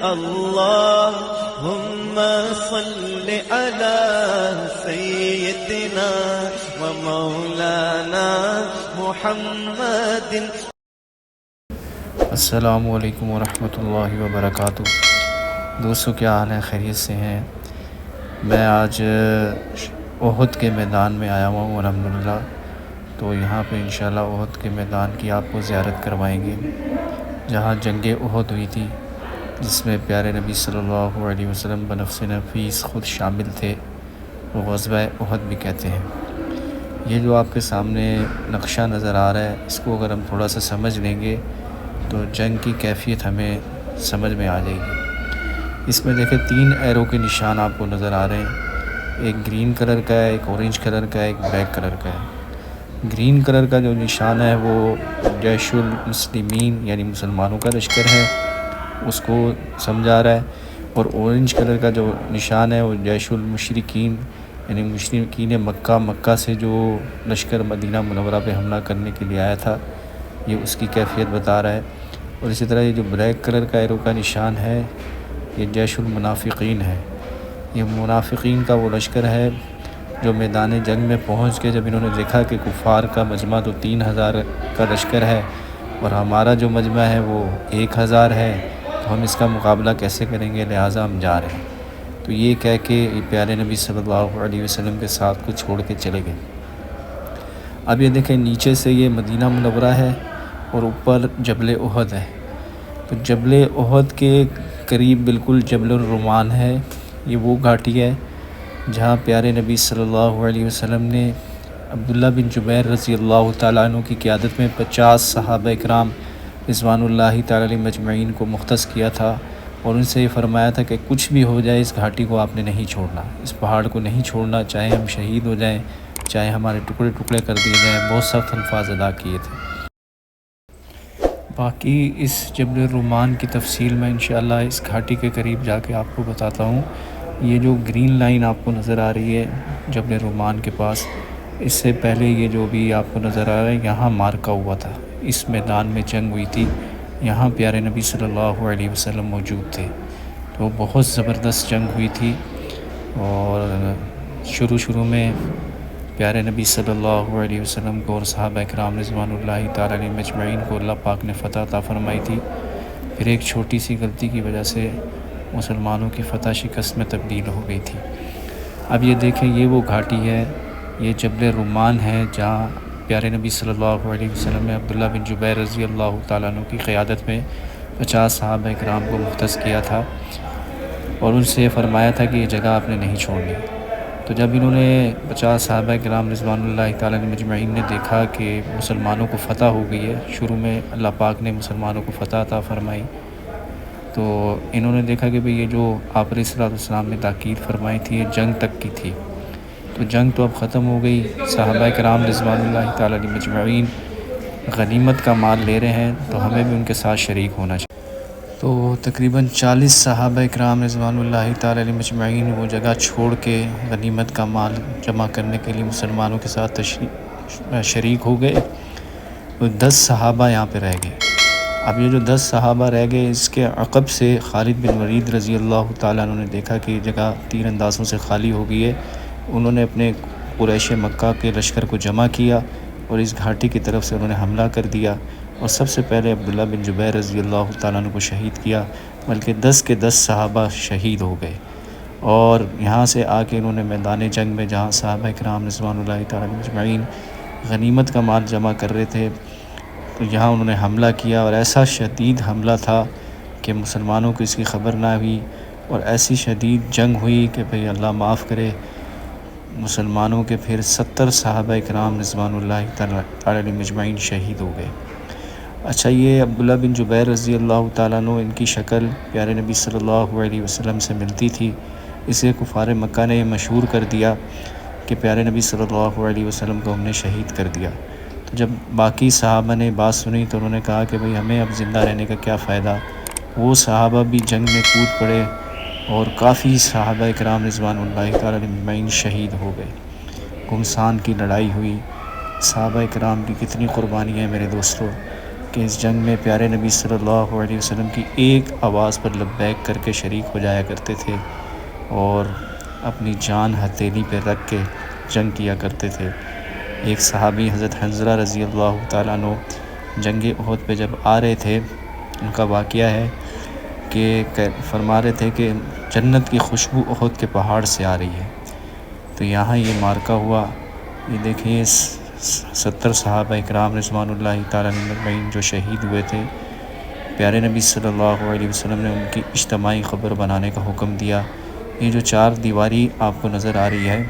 اللهم صل على سيدنا ومولانا محمد. السلام علیکم ورحمۃ اللہ وبرکاتہ. دوستو کیا حال ہے؟ خیریت سے ہیں؟ میں آج احد کے میدان میں آیا ہوا ہوں الحمدللہ. تو یہاں پہ انشاءاللہ احد کے میدان کی آپ کو زیارت کروائیں گے، جہاں جنگ احد ہوئی تھی، جس میں پیارے نبی صلی اللہ علیہ وسلم بنفس نفیس خود شامل تھے. وہ غزوہ احد بھی کہتے ہیں. یہ جو آپ کے سامنے نقشہ نظر آ رہا ہے، اس کو اگر ہم تھوڑا سا سمجھ لیں گے تو جنگ کی کیفیت ہمیں سمجھ میں آ جائے گی. اس میں دیکھیں 3 ایرو کے نشان آپ کو نظر آ رہے ہیں. ایک گرین کلر کا ہے، ایک اورنج کلر کا ہے، ایک بلیک کلر کا ہے. گرین کلر کا جو نشان ہے وہ جیش المسلمین یعنی مسلمانوں کا لشکر ہے، اس کو سمجھا رہا ہے. اور اورنج کلر کا جو نشان ہے وہ جیش المشرکین یعنی مشرکین مکہ سے جو لشکر مدینہ منورہ پہ حملہ کرنے کے لیے آیا تھا، یہ اس کی کیفیت بتا رہا ہے. اور اسی طرح یہ جو بلیک کلر کا ایرو کا نشان ہے، یہ جیش المنافقین ہے. یہ منافقین کا وہ لشکر ہے جو میدان جنگ میں پہنچ کے جب انہوں نے دیکھا کہ کفار کا مجمع تو 3000 کا لشکر ہے اور ہمارا جو مجمع ہے وہ 1000 ہے، تو ہم اس کا مقابلہ کیسے کریں گے، لہٰذا ہم جا رہے ہیں. تو یہ کہہ کے پیارے نبی صلی اللہ علیہ وسلم کے ساتھ کو چھوڑ کے چلے گئے. اب یہ دیکھیں نیچے سے یہ مدینہ منورہ ہے اور اوپر جبل احد ہے. تو جبل احد کے قریب بالکل جبل الرمان ہے. یہ وہ گھاٹی ہے جہاں پیارے نبی صلی اللہ علیہ وسلم نے عبداللہ بن جبیر رضی اللہ تعالیٰ عنہ کی قیادت میں 50 صحابہ اکرام رضوان اللہ تعالیٰ علیہ مجمعین کو مختص کیا تھا، اور ان سے یہ فرمایا تھا کہ کچھ بھی ہو جائے اس گھاٹی کو آپ نے نہیں چھوڑنا، اس پہاڑ کو نہیں چھوڑنا، چاہے ہم شہید ہو جائیں، چاہے ہمارے ٹکڑے ٹکڑے کر دیے جائیں. بہت سخت الفاظ ادا کیے تھے. باقی اس جبل الرمان کی تفصیل میں انشاءاللہ اس گھاٹی کے قریب جا کے آپ کو بتاتا ہوں. یہ جو گرین لائن آپ کو نظر آ رہی ہے جبل الرمان کے پاس، اس سے پہلے یہ جو بھی آپ کو نظر آ رہا ہے یہاں مارکا ہوا تھا، اس میدان میں جنگ ہوئی تھی، یہاں پیارے نبی صلی اللہ علیہ وسلم موجود تھے. تو بہت زبردست جنگ ہوئی تھی، اور شروع میں پیارے نبی صلی اللہ علیہ وسلم کو اور صحابہ اکرام رضوان اللہ تعالیٰ علیہ مجمعین کو اللہ پاک نے فتح عطا فرمائی تھی. پھر ایک چھوٹی سی غلطی کی وجہ سے مسلمانوں کی فتح شکست میں تبدیل ہو گئی تھی. اب یہ دیکھیں یہ وہ گھاٹی ہے، یہ جبل الرمان ہے جہاں پیارے نبی صلی اللہ علیہ وسلم نے عبداللہ بن جبیر رضی اللہ تعالیٰ عنہ کی قیادت میں 50 صحابہ اکرام کو مختص کیا تھا، اور ان سے فرمایا تھا کہ یہ جگہ آپ نے نہیں چھوڑنی. تو جب انہوں نے 50 صحابہ کرام رضوان اللہ تعالیٰ علیہ مجمعین نے دیکھا کہ مسلمانوں کو فتح ہو گئی ہے، شروع میں اللہ پاک نے مسلمانوں کو فتح عطا فرمائی، تو انہوں نے دیکھا کہ بھئی یہ جو آپ علیہ السلام نے تاکید فرمائی تھی یہ جنگ تک کی تھی. تو جنگ تو اب ختم ہو گئی، صحابہ کرام رضوان اللہ تعالیٰ علیہ مجمعین غنیمت کا مال لے رہے ہیں، تو ہمیں بھی ان کے ساتھ شریک ہونا چاہیے. تو تقریباً 40 صحابہ اکرام رضوان اللہ تعالیٰ علیہ مجمعین وہ جگہ چھوڑ کے غنیمت کا مال جمع کرنے کے لیے مسلمانوں کے ساتھ شریک ہو گئے. تو 10 صحابہ یہاں پہ رہ گئے. اب یہ جو 10 صحابہ رہ گئے، اس کے عقب سے خالد بن ولید رضی اللہ تعالیٰ عنہ نے دیکھا کہ یہ جگہ تیر اندازوں سے خالی ہو گئی ہے. انہوں نے اپنے قریش مکہ کے لشکر کو جمع کیا اور اس گھاٹی کی طرف سے انہوں نے حملہ کر دیا، اور سب سے پہلے عبداللہ بن جبیر رضی اللہ تعالیٰ عنہ کو شہید کیا، بلکہ 10 کے 10 صحابہ شہید ہو گئے. اور یہاں سے آ کے انہوں نے میدان جنگ میں جہاں صحابہ کرام رضوان اللہ تعالیٰ علیہ مجمعین غنیمت کا مال جمع کر رہے تھے، تو یہاں انہوں نے حملہ کیا، اور ایسا شدید حملہ تھا کہ مسلمانوں کو اس کی خبر نہ ہوئی، اور ایسی شدید جنگ ہوئی کہ بھئی اللہ معاف کرے، مسلمانوں کے پھر 70 صحابہ کرام رضوان اللہ تعالیٰ علیہ مجمعین شہید ہو گئے. اچھا، یہ عبداللہ بن جبیر رضی اللہ تعالیٰ عنہ، ان کی شکل پیارے نبی صلی اللہ علیہ وسلم سے ملتی تھی، اسے کفار مکہ نے یہ مشہور کر دیا کہ پیارے نبی صلی اللہ علیہ وسلم کو ہم نے شہید کر دیا. تو جب باقی صحابہ نے بات سنی تو انہوں نے کہا کہ بھئی ہمیں اب زندہ رہنے کا کیا فائدہ. وہ صحابہ بھی جنگ میں کود پڑے، اور کافی صحابہ کرام رضوان اللہ تعالیٰ علیہ مجمعین شہید ہو گئے. گمسان کی لڑائی ہوئی، صحابہ کرام کی کتنی قربانیاں ہیں میرے دوستو. کہ اس جنگ میں پیارے نبی صلی اللہ علیہ وسلم کی ایک آواز پر لبیک کر کے شریک ہو جایا کرتے تھے اور اپنی جان ہتھیلی پہ رکھ کے جنگ کیا کرتے تھے۔ ایک صحابی حضرت حنظلہ رضی اللہ تعالیٰ عنہ جنگ احد پہ جب آ رہے تھے، ان کا واقعہ ہے کہ فرما رہے تھے کہ جنت کی خوشبو احد کے پہاڑ سے آ رہی ہے۔ تو یہاں یہ مارکہ ہوا، یہ دیکھیں 70 صحابہ اکرام رضوان اللہ تعالیٰ اجمعین جو شہید ہوئے تھے، پیارے نبی صلی اللہ علیہ وسلم نے ان کی اجتماعی قبر بنانے کا حکم دیا۔ یہ جو 4 دیواری آپ کو نظر آ رہی ہے،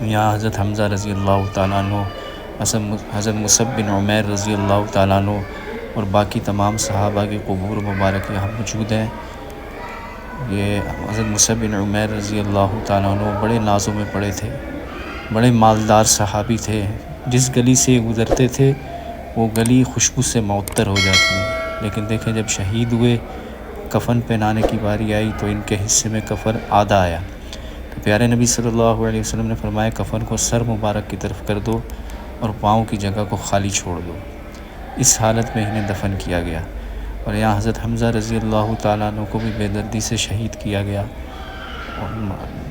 یہاں حضرت حمزہ رضی اللہ تعالیٰ عنہ، حضرت مصعب بن عمیر رضی اللہ تعالیٰ عنہ اور باقی تمام صحابہ کے قبور مبارک یہاں موجود ہیں۔ یہ حضرت مصعب بن عمیر رضی اللہ تعالیٰ عنہ بڑے نازوں میں پڑے تھے، بڑے مالدار صحابی تھے۔ جس گلی سے گزرتے تھے وہ گلی خوشبو سے معطر ہو جاتی، لیکن دیکھیں جب شہید ہوئے، کفن پہنانے کی باری آئی تو ان کے حصے میں کفن آدھا آیا۔ تو پیارے نبی صلی اللہ علیہ وسلم نے فرمایا کفن کو سر مبارک کی طرف کر دو اور پاؤں کی جگہ کو خالی چھوڑ دو۔ اس حالت میں انہیں دفن کیا گیا۔ اور یہاں حضرت حمزہ رضی اللہ تعالیٰ عنہ کو بھی بے دردی سے شہید کیا گیا اور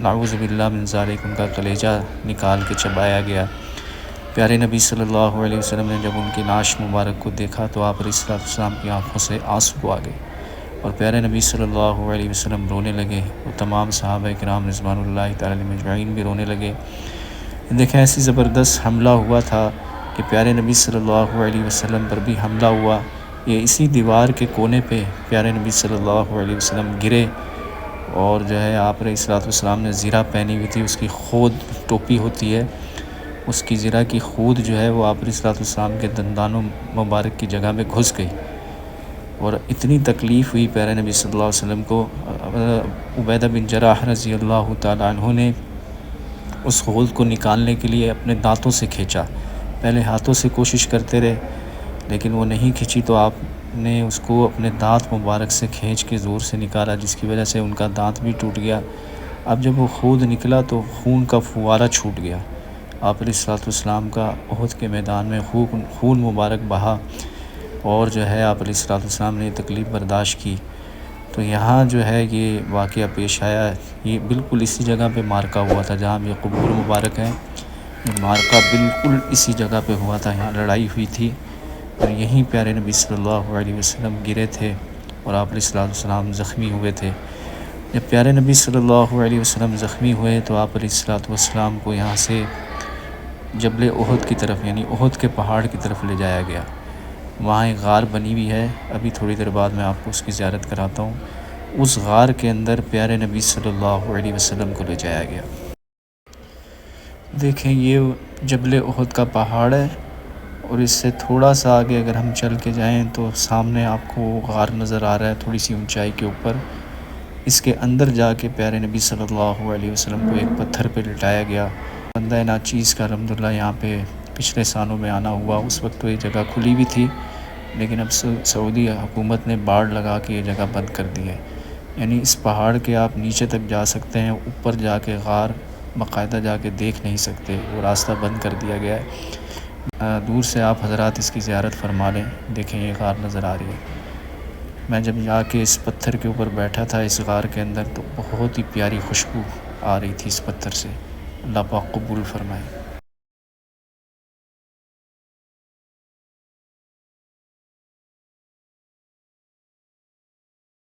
نعوذ باللہ من ذالک ان کا کلیجہ نکال کے چبایا گیا۔ پیارے نبی صلی اللہ علیہ وسلم نے جب ان کی لاش مبارک کو دیکھا تو آپ علیہ السلام کی آنکھوں سے آنسو آ گئے اور پیارے نبی صلی اللہ علیہ وسلم رونے لگے اور تمام صحابہ کرام رضوان اللہ تعالیٰ علیہم اجمعین بھی رونے لگے۔ دیکھیں ایسی زبردست حملہ ہوا تھا کہ پیارے نبی صلی اللہ علیہ وسلم پر بھی حملہ ہوا۔ یہ اسی دیوار کے کونے پہ پیارے نبی صلی اللہ علیہ وسلم گرے اور جو ہے آپ علیہ السلام نے زرہ پہنی ہوئی تھی، اس کی خود ٹوپی ہوتی ہے، اس کی زرہ کی خود جو ہے وہ آپ علیہ السلام کے دندانوں مبارک کی جگہ میں گھس گئی اور اتنی تکلیف ہوئی پیارے نبی صلی اللہ علیہ وسلم کو۔ عبیدہ بن جراح رضی اللہ تعالیٰ عنہ نے اس خود کو نکالنے کے لیے اپنے دانتوں سے کھینچا، پہلے ہاتھوں سے کوشش کرتے رہے لیکن وہ نہیں کھینچی تو آپ نے اس کو اپنے دانت مبارک سے کھینچ کے زور سے نکالا، جس کی وجہ سے ان کا دانت بھی ٹوٹ گیا۔ اب جب وہ خود نکلا تو خون کا فوارہ چھوٹ گیا، آپ علیہ السلام کا احد کے میدان میں خون مبارک بہا اور جو ہے آپ علیہ السلام نے تکلیف برداشت کی۔ تو یہاں جو ہے یہ واقعہ پیش آیا، یہ بالکل اسی جگہ پہ مارکہ ہوا تھا جہاں یہ قبور مبارک ہیں، یہ مارکہ بالکل اسی جگہ پہ ہوا تھا، یہاں لڑائی ہوئی تھی اور یہیں پیارے نبی صلی اللہ علیہ وسلم گرے تھے اور آپ علیہ السلام زخمی ہوئے تھے۔ جب پیارے نبی صلی اللہ علیہ وسلم زخمی ہوئے تو آپ علیہ السلام کو یہاں سے جبل احد کی طرف یعنی احد کے پہاڑ کی طرف لے جایا گیا۔ وہاں ایک غار بنی ہوئی ہے، ابھی تھوڑی دیر بعد میں آپ کو اس کی زیارت کراتا ہوں۔ اس غار کے اندر پیارے نبی صلی اللہ علیہ وسلم کو لے جایا گیا۔ دیکھیں یہ جبل احد کا پہاڑ ہے اور اس سے تھوڑا سا آگے اگر ہم چل کے جائیں تو سامنے آپ کو غار نظر آ رہا ہے تھوڑی سی اونچائی کے اوپر۔ اس کے اندر جا کے پیارے نبی صلی اللہ علیہ وسلم کو ایک پتھر پہ لٹایا گیا۔ بندہ ناچیز کا الحمدللہ یہاں پہ پچھلے سالوں میں آنا ہوا، اس وقت تو یہ جگہ کھلی بھی تھی لیکن اب سعودی حکومت نے باڑ لگا کے یہ جگہ بند کر دی ہے، یعنی اس پہاڑ کے آپ نیچے تک جا سکتے ہیں، اوپر جا کے غار باقاعدہ جا کے دیکھ نہیں سکتے، وہ راستہ بند کر دیا گیا ہے۔ دور سے آپ حضرات اس کی زیارت فرما لیں۔ دیکھیں یہ غار نظر آ رہی ہے۔ میں جب جا کے اس پتھر کے اوپر بیٹھا تھا اس غار کے اندر تو بہت ہی پیاری خوشبو آ رہی تھی اس پتھر سے، اللہ پاک قبول فرمائے۔